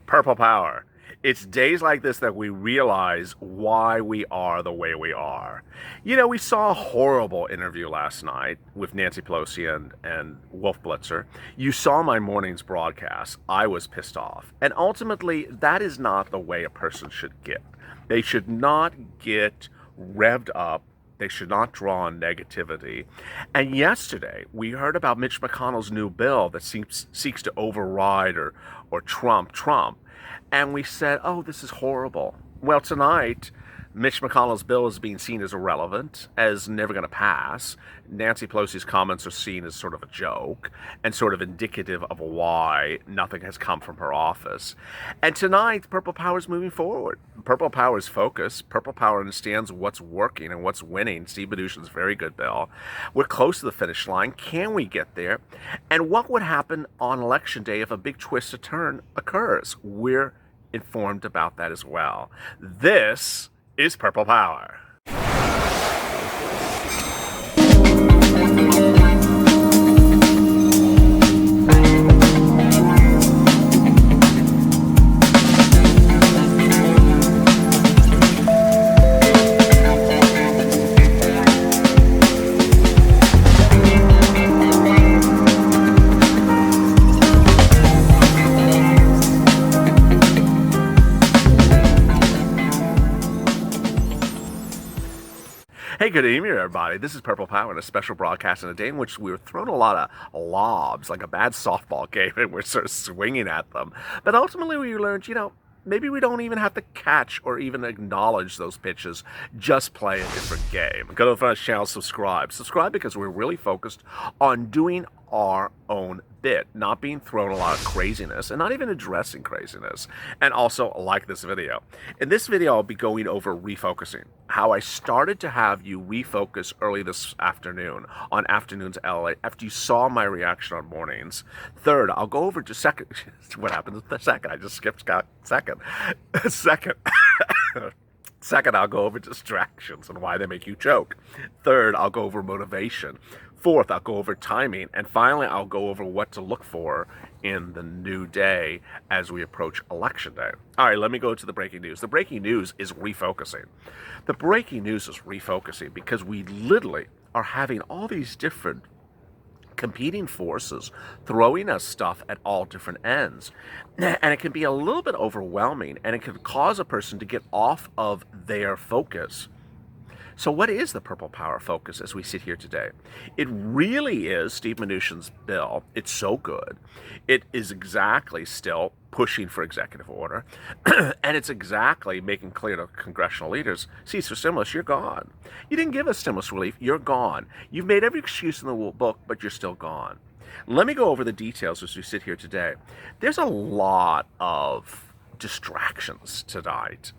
Purple Power. It's days like this that we realize why we are the way we are. You know, we saw a horrible interview last night with Nancy Pelosi and Wolf Blitzer. You saw my morning's broadcast. I was pissed off. And ultimately, that is not the way a person should get. They should not get revved up. They should not draw on negativity. And yesterday, we heard about Mitch McConnell's new bill that seeks to override or trump Trump. And we said, oh, this is horrible. Well, tonight, Mitch McConnell's bill is being seen as irrelevant, as never going to pass. Nancy Pelosi's comments are seen as sort of a joke and sort of indicative of why nothing has come from her office. And tonight, Purple Power is moving forward. Purple Power is focused. Purple Power understands what's working and what's winning. Steve Mnuchin's very good bill. We're close to the finish line. Can we get there? And what would happen on Election Day if a big twist or turn occurs? We're informed about that as well. This is Purple Power. Hey, good evening, everybody. This is Purple Power and a special broadcast in a day in which we were throwing a lot of lobs, like a bad softball game, and we're sort of swinging at them. But ultimately, we learned, maybe we don't even have to catch or even acknowledge those pitches. Just play a different game. Go to the front channel, subscribe. Subscribe because we're really focused on doing our own bit, not being thrown a lot of craziness and not even addressing craziness. And also like this video. In this video, I'll be going over refocusing, how I started to have you refocus early this afternoon on Afternoons LALATE after you saw my reaction on mornings. Third, I'll go over to second. What happened with the second? I just skipped second. Second, I'll go over distractions and why they make you choke. Third, I'll go over motivation. Fourth, I'll go over timing. And finally, I'll go over what to look for in the new day as we approach Election Day. All right, let me go to the breaking news. The breaking news is refocusing. The breaking news is refocusing because we literally are having all these different competing forces throwing us stuff at all different ends. And it can be a little bit overwhelming, and it can cause a person to get off of their focus. So what is the Purple Power focus as we sit here today? It really is Steve Mnuchin's bill. It's so good. It is exactly still pushing for executive order. And it's exactly making clear to congressional leaders, see, for stimulus, you're gone. You didn't give us stimulus relief, you're gone. You've made every excuse in the book, but you're still gone. Let me go over the details as we sit here today. There's a lot of distractions tonight,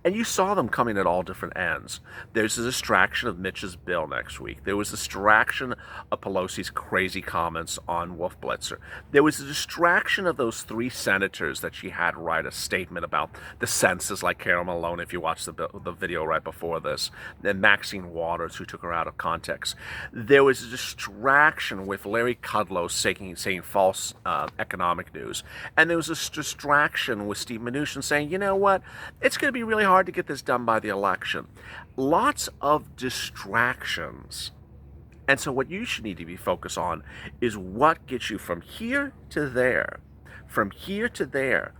and you saw them coming at all different ends. There's a distraction of Mitch's bill next week. There was a distraction of Pelosi's crazy comments on Wolf Blitzer. There was a distraction of those three senators that she had write a statement about the census, like Carol Malone, if you watched the video right before this, and Maxine Waters, who took her out of context. There was a distraction with Larry Kudlow saying false economic news. And there was a distraction with Steve Mnuchin saying, you know what, it's going to be really hard to get this done by the election. Lots of distractions. And so what you should need to be focused on is what gets you from here to there, from here to there.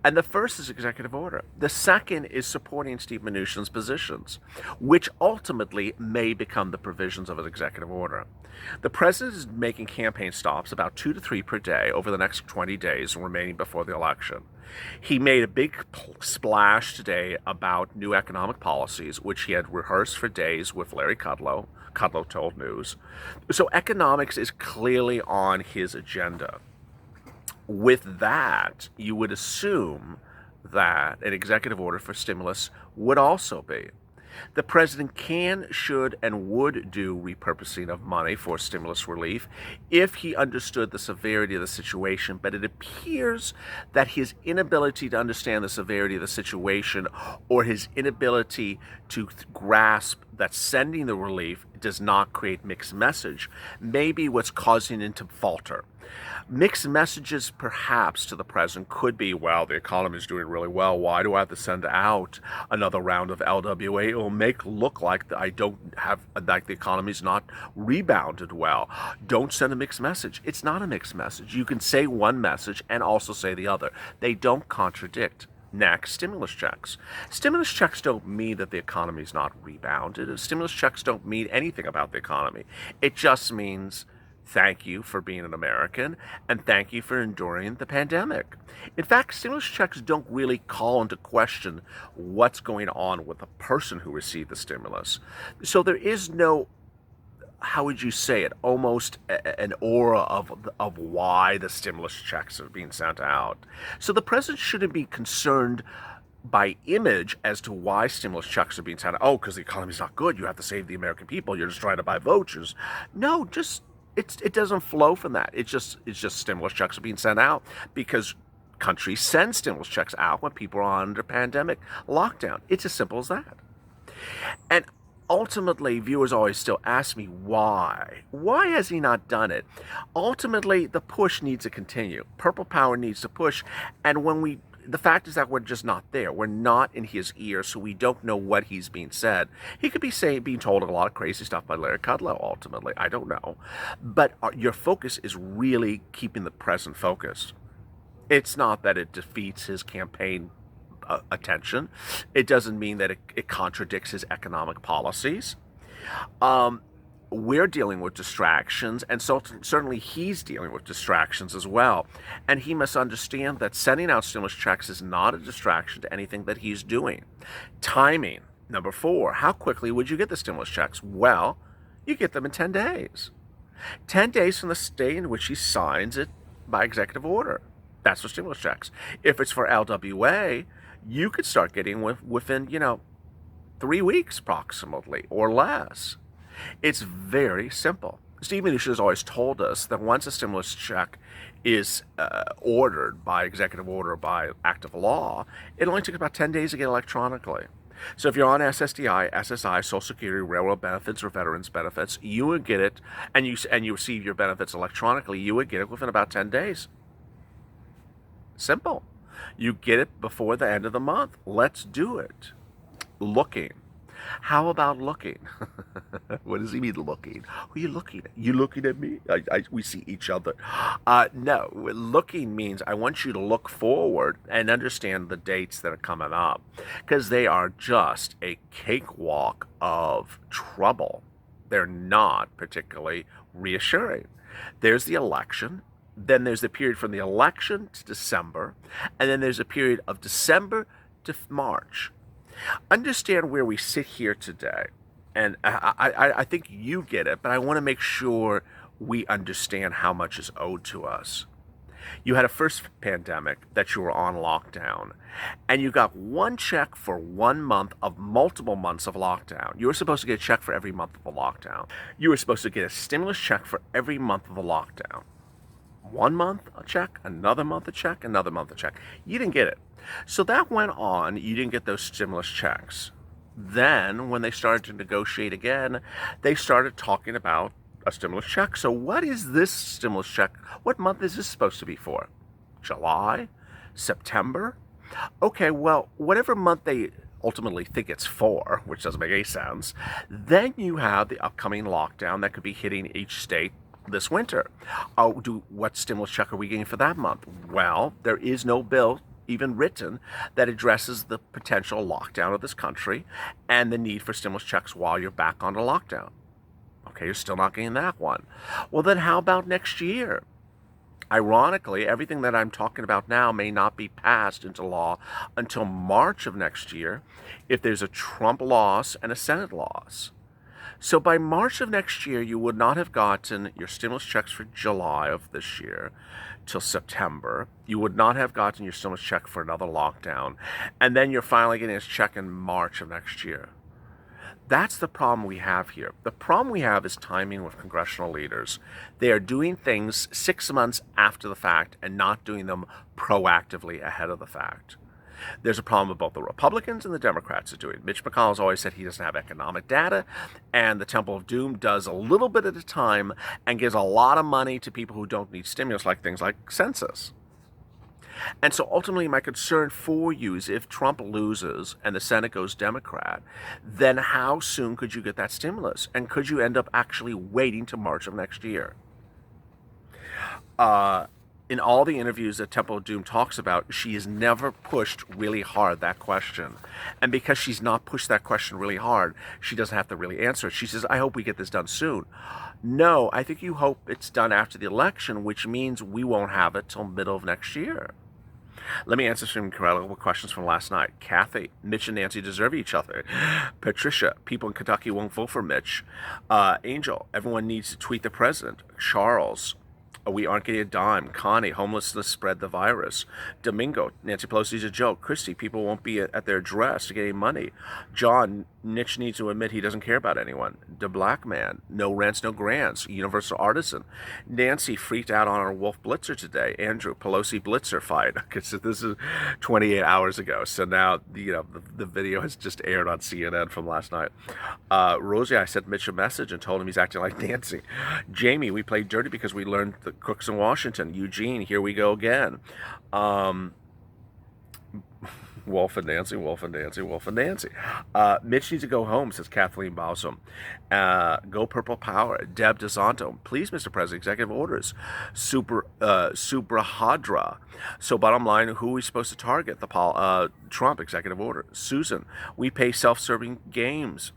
And the first is executive order. The second is supporting Steve Mnuchin's positions, which ultimately may become the provisions of an executive order. The president is making campaign stops, about 2 to 3 per day, over the next 20 days remaining before the election. He made a big splash today about new economic policies, which he had rehearsed for days with Larry Kudlow. Kudlow told News. So economics is clearly on his agenda. With that, you would assume that an executive order for stimulus would also be. The president can, should, and would do repurposing of money for stimulus relief if he understood the severity of the situation, but it appears that his inability to understand the severity of the situation or his inability to grasp that sending the relief does not create mixed message, may be what's causing it to falter. Mixed messages, perhaps, to the president could be, well, the economy is doing really well. Why do I have to send out another round of LWA? It will make look like I don't have, like the economy's not rebounded well. Don't send a mixed message. It's not a mixed message. You can say one message and also say the other. They don't contradict. Next, stimulus checks. Stimulus checks don't mean that the economy is not rebounded. Stimulus checks don't mean anything about the economy. It just means thank you for being an American, and thank you for enduring the pandemic. In fact, stimulus checks don't really call into question what's going on with the person who received the stimulus. So there is no, how would you say it, almost an aura of why the stimulus checks are being sent out. So the president shouldn't be concerned by image as to why stimulus checks are being sent out. Oh, because the economy's not good, you have to save the American people, you're just trying to buy vouchers. No, just it doesn't flow from that. It's just stimulus checks are being sent out because countries send stimulus checks out when people are under pandemic lockdown. It's as simple as that. And ultimately, viewers always still ask me why. Why has he not done it? Ultimately, the push needs to continue. Purple Power needs to push. And the fact is that we're just not there. We're not in his ear, so we don't know what he's being said. He could be being told a lot of crazy stuff by Larry Kudlow, ultimately. I don't know. But your focus is really keeping the present focused. It's not that it defeats his campaign attention. It doesn't mean that it contradicts his economic policies. We're dealing with distractions, and so certainly he's dealing with distractions as well. And he must understand that sending out stimulus checks is not a distraction to anything that he's doing. Timing, number 4. How quickly would you get the stimulus checks? Well, you get them in 10 days. 10 days from the day in which he signs it by executive order. That's for stimulus checks. If it's for LWA, you could start getting within, 3 weeks approximately or less. It's very simple. Steve Mnuchin has always told us that once a stimulus check is ordered by executive order, by act of law, it only takes about 10 days to get electronically. So if you're on SSDI, SSI, Social Security, railroad benefits, or veterans benefits, you would get it, and you receive your benefits electronically, you would get it within about 10 days. Simple. You get it before the end of the month. Let's do it. Looking. How about looking? What does he mean looking? Who are you looking at? You looking at me? We see each other. No, looking means I want you to look forward and understand the dates that are coming up, because they are just a cakewalk of trouble. They're not particularly reassuring. There's the election. Then there's the period from the election to December. And then there's a period of December to March. Understand where we sit here today. And I think you get it, but I want to make sure we understand how much is owed to us. You had a first pandemic that you were on lockdown, and you got one check for 1 month of multiple months of lockdown. You were supposed to get a check for every month of the lockdown. You were supposed to get a stimulus check for every month of the lockdown. 1 month a check, another month a check, another month a check. You didn't get it. So that went on. You didn't get those stimulus checks. Then, when they started to negotiate again, they started talking about a stimulus check. So what is this stimulus check? What month is this supposed to be for? July? September? Okay, well, whatever month they ultimately think it's for, which doesn't make any sense, then you have the upcoming lockdown that could be hitting each state this winter. What stimulus check are we getting for that month? Well, there is no bill even written that addresses the potential lockdown of this country and the need for stimulus checks while you're back on a lockdown. Okay, you're still not getting that one. Well, then how about next year? Ironically, everything that I'm talking about now may not be passed into law until March of next year if there's a Trump loss and a Senate loss. So by March of next year, you would not have gotten your stimulus checks for July of this year till September. You would not have gotten your stimulus check for another lockdown. And then you're finally getting a check in March of next year. That's the problem we have here. The problem we have is timing with congressional leaders. They are doing things 6 months after the fact and not doing them proactively ahead of the fact. There's a problem with both the Republicans and the Democrats are doing. Mitch McConnell's always said he doesn't have economic data, and the Temple of Doom does a little bit at a time and gives a lot of money to people who don't need stimulus, like things like census. And so ultimately, my concern for you is if Trump loses and the Senate goes Democrat, then how soon could you get that stimulus? And could you end up actually waiting to March of next year? In all the interviews that Temple of Doom talks about, she has never pushed really hard that question. And because she's not pushed that question really hard, she doesn't have to really answer it. She says, I hope we get this done soon. No, I think you hope it's done after the election, which means we won't have it till middle of next year. Let me answer some incredible questions from last night. Kathy, Mitch and Nancy deserve each other. Patricia, people in Kentucky won't vote for Mitch. Angel, everyone needs to tweet the president. Charles, we aren't getting a dime. Connie, homelessness spread the virus. Domingo, Nancy Pelosi's a joke. Christy, people won't be at their address to get any money. John, Mitch needs to admit he doesn't care about anyone. The Black Man, no rents, no grants. Universal Artisan. Nancy freaked out on our Wolf Blitzer today. Andrew, Pelosi Blitzer fight. Okay, so this is 28 hours ago. So now, the video has just aired on CNN from last night. Rosie, I sent Mitch a message and told him he's acting like Nancy. Jamie, we played dirty because we learned the cooks in Washington. Eugene, here we go again. Wolf and Nancy, Wolf and Nancy, Wolf and Nancy. Mitch needs to go home, says Kathleen Bowsum. Go Purple Power. Deb DeSanto. Please, Mr. President, executive orders. Subrahadra. So bottom line, who are we supposed to target? Trump, executive order. Susan, we pay self-serving games.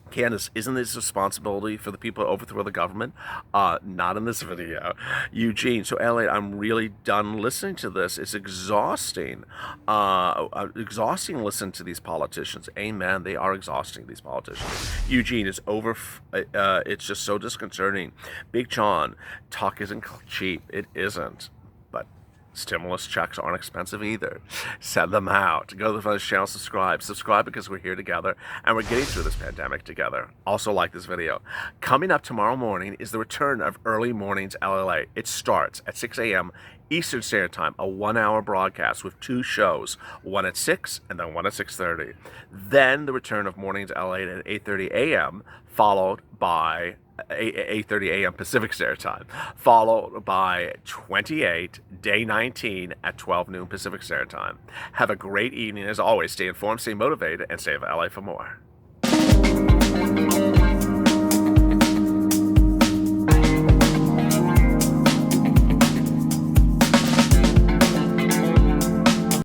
Candace, isn't this responsibility for the people who overthrow the government? Not in this video. Eugene, so LA, I'm really done listening to this. It's exhausting. Exhausting listening to these politicians. Amen. They are exhausting, these politicians. Eugene, it's over. It's just so disconcerting. Big John, talk isn't cheap. It isn't. But stimulus checks aren't expensive either. Send them out. Go to the channel, subscribe. Subscribe because we're here together and we're getting through this pandemic together. Also like this video. Coming up tomorrow morning is the return of Early Mornings LALATE. It starts at 6 a.m. Eastern Standard Time, a 1-hour broadcast with 2 shows, one at 6 and then one at 6:30. Then the return of Mornings LALATE at 8:30 a.m. followed by 8:30 a.m. Pacific Standard Time, followed by 28, day 19 at 12 noon Pacific Standard Time. Have a great evening. As always, stay informed, stay motivated, and stay of LA for more.